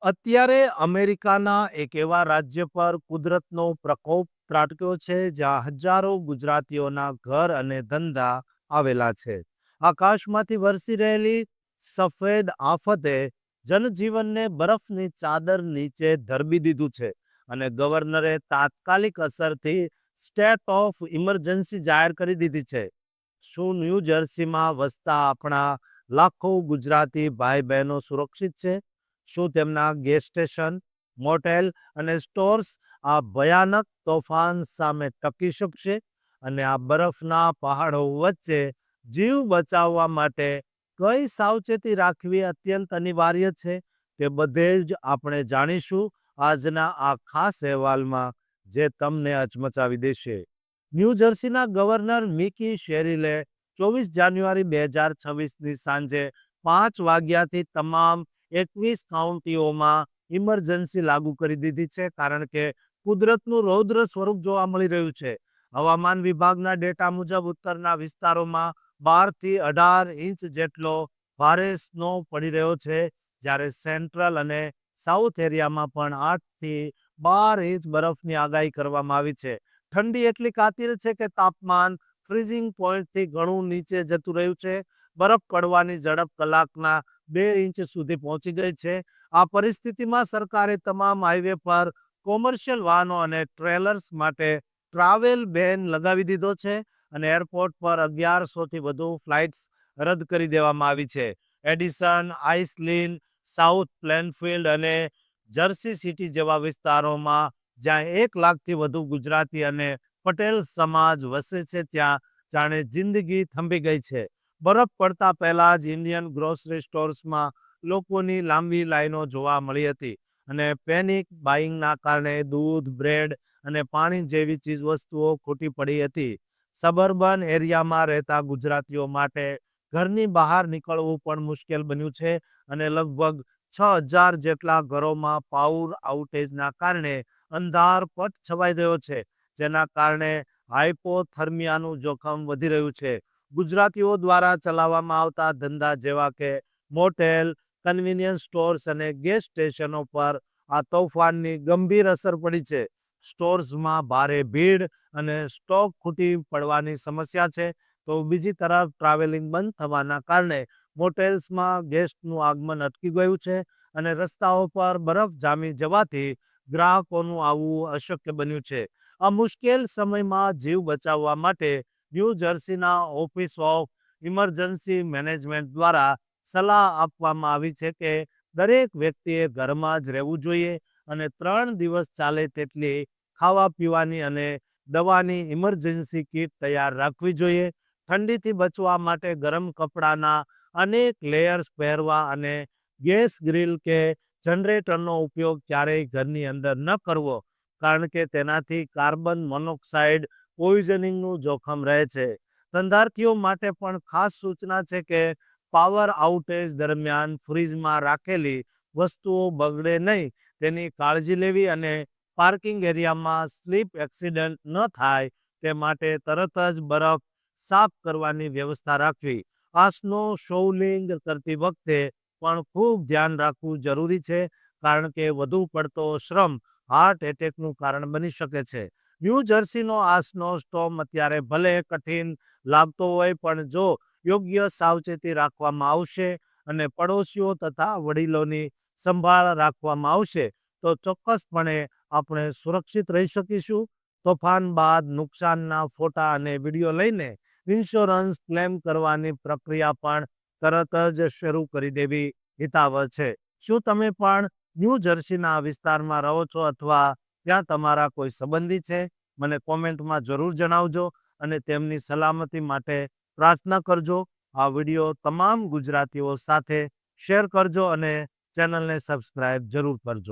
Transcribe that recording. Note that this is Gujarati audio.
અત્યારે અમેરિકાના એક એવા રાજ્ય પર કુદરતનો પ્રકોપ ત્રાટક્યો છે જ્યાં હજારો ગુજરાતીઓના ઘર અને ધંધા આવેલા છે. આકાશમાંથી વરસી રહેલી સફેદ આફતે જનજીવનને બરફની ચાદર નીચે ધરબી દીધું છે અને ગવર્નરે તાત્કાલિક અસરથી સ્ટેટ ઓફ ઇમરજન્સી જાહેર કરી દીધી છે. શું ન્યૂ જર્સીમાં વસતા આપણા લાખો ગુજરાતી ભાઈ બહેનો સુરક્ષિત છે? શું તેમના ગેસ સ્ટેશન, મોટેલ અને સ્ટોર્સ આ ભયાનક તોફાન સામે ટકી શકશે? અને આ બરફના પહાડો વચ્ચે જીવ બચાવવા માટે કઈ સાવચેતી રાખવી અત્યંત અનિવાર્ય છે? તે બધે જ આપણે જાણીશું આજના આ ખાસ અહેવાલમાં, જે તમને અચમચાવી દેશે. ન્યૂ જર્સીના ગવર્નર મિકી શેરીલે 24 જાન્યુઆરી 2026ની સાંજે 5 વાગ્યાથી તમામ 21 કાઉન્ટીઓમાં ઇમરજન્સી લાગુ કરી દીધી છે, કારણ કે કુદરતનું રૌદ્ર સ્વરૂપ જોવા મળી રહ્યું છે. હવામાન વિભાગના ડેટા મુજબ ઉત્તરના વિસ્તારોમાં 12 થી 18 ઇંચ જેટલો ભારે સ્નો પડી રહ્યો છે, જ્યારે સેન્ટ્રલ અને સાઉથ એરિયામાં પણ 8 થી 12 ઇંચ બરફની આગાહી કરવામાં આવી છે. ઠંડી એટલી કાતિલ છે કે તાપમાન ફ્રીઝિંગ પોઈન્ટથી ઘણું નીચે જતું રહ્યું છે. બરફ પડવાની ઝડપ કલાકના 2 ઇંચ સુધી પહોંચી ગઈ છે. આ પરિસ્થિતિમાં સરકારે તમામ હાઈવે પર કોમર્શિયલ વાહનો અને ટ્રેલર્સ માટે ટ્રાવેલ બેન લગાવી દીધો છે અને એરપોર્ટ પર 1100થી વધુ ફ્લાઇટ્સ રદ કરી દેવામાં આવી છે. એડિસન, આઇસલીન, સાઉથ પ્લેનફિલ્ડ અને જર્સી સિટી જેવા વિસ્તારોમાં જ્યાં 1 લાખથી વધુ ગુજરાતી અને પટેલ સમાજ વસે છે, ત્યાં જાણે જિંદગી થંભી ગઈ છે. બરફ પડતા પહેલા જ ઇન્ડિયન ગ્રોસરી સ્ટોર્સમાં લોકોની લાંબી લાઈનો જોવા મળી હતી અને પેનિક બાઇંગના કારણે દૂધ, બ્રેડ અને પાણી જેવી ચીજવસ્તુઓ ખૂટી પડી હતી. સબર્બન એરિયામાં રહેતા ગુજરાતીઓ માટે ઘરની બહાર નીકળવું પણ મુશ્કેલ બન્યું છે અને લગભગ 6,000 જેટલા ઘરોમાં પાવર આઉટેજના કારણે અંધારપટ છવાઈ ગયો છે, જેના કારણે હાઇપોથર્મિયાનું જોખમ વધી રહ્યું છે. ગુજરાતીઓ દ્વારા ચલાવવામાં આવતા ધંધા જેવા કે મોટેલ, કન્વીનિયન્સ સ્ટોર્સ અને ગેસ સ્ટેશનો પર આ તોફાનની ગંભીર અસર પડી છે. સ્ટોર્સમાં ભારે ભીડ અને સ્ટોક ખૂટી પડવાની સમસ્યા છે, તો બીજી તરફ ટ્રાવેલિંગ બંધ થવાના કારણે મોટેલ્સમાં ગેસ્ટનું આગમન અટકી ગયું છે અને રસ્તાઓ પર બરફ જામી જવાથી ગ્રાહકોનું આવવું અશક્ય બન્યું છે. આ મુશ્કેલ સમયમાં જીવ બચાવવા માટે ન્યૂ જર્સીના ઓફિસ ઓફ ઇમરજન્સી મેનેજમેન્ટ દ્વારા સલાહ આપવામાં આવી છે કે દરેક વ્યક્તિએ ઘરમાં જ રહેવું જોઈએ અને 3 દિવસ ચાલે તેટલી ખાવા પીવાની અને દવાની ઇમરજન્સી કીટ તૈયાર રાખવી જોઈએ. ઠંડીથી બચવા માટે ગરમ કપડાના અનેક લેયર્સ પહેરવા અને ગેસ ગ્રીલ કે જનરેટરનો ઉપયોગ ક્યારેય ઘરની અંદર ન કરવો, કારણ કે તેનાથી કાર્બન મોનોક્સાઇડ પોઈઝનિંગનું જોખમ રહે છે. ધંધાર્થીઓ માટે પણ ખાસ સૂચના છે કે પાવર આઉટેજ દરમિયાન ફ્રીજમાં રાખેલી વસ્તુઓ બગડે નહીં તેની કાળજી લેવી અને પાર્કિંગ એરિયામાં સ્લીપ એક્સિડન્ટ ન થાય તે માટે તરત જ બરફ સાફ કરવાની વ્યવસ્થા રાખવી. આ સ્નો શોવલિંગ કરતી વખતે પણ ખૂબ ધ્યાન રાખવું જરૂરી છે, કારણ કે વધુ પડતો શ્રમ હાર્ટ એટેકનું કારણ બની શકે છે. ન્યૂ જર્સીનો આ સ્નો સ્ટોર્મ અત્યારે ભલે કઠિન લાગતો હોય, પણ જો યોગ્ય સાવચેતી રાખવામાં આવશે અને પડોશીઓ તથા વડીલોની સંભાળ રાખવામાં આવશે, તો ચોક્કસપણે આપણે સુરક્ષિત રહી શકીશું. તોફાન બાદ નુકસાનના ફોટા અને વિડીયો લઈને ઇન્સ્યોરન્સ ક્લેમ કરવાની પ્રક્રિયા પણ તરત જ શરૂ કરી દેવી હિતાવહ છે. શું તમે પણ ન્યૂ જર્સીના વિસ્તારમાં રહો છો અથવા ત્યાં તમારા કોઈ સંબંધી છે? મને કોમેન્ટમાં જરૂર જણાવજો અને તેમની સલામતી માટે પ્રાર્થના કરજો. આ વિડીયો તમામ ગુજરાતીઓ સાથે શેર કરજો અને ચેનલને સબસ્ક્રાઇબ જરૂર કરજો.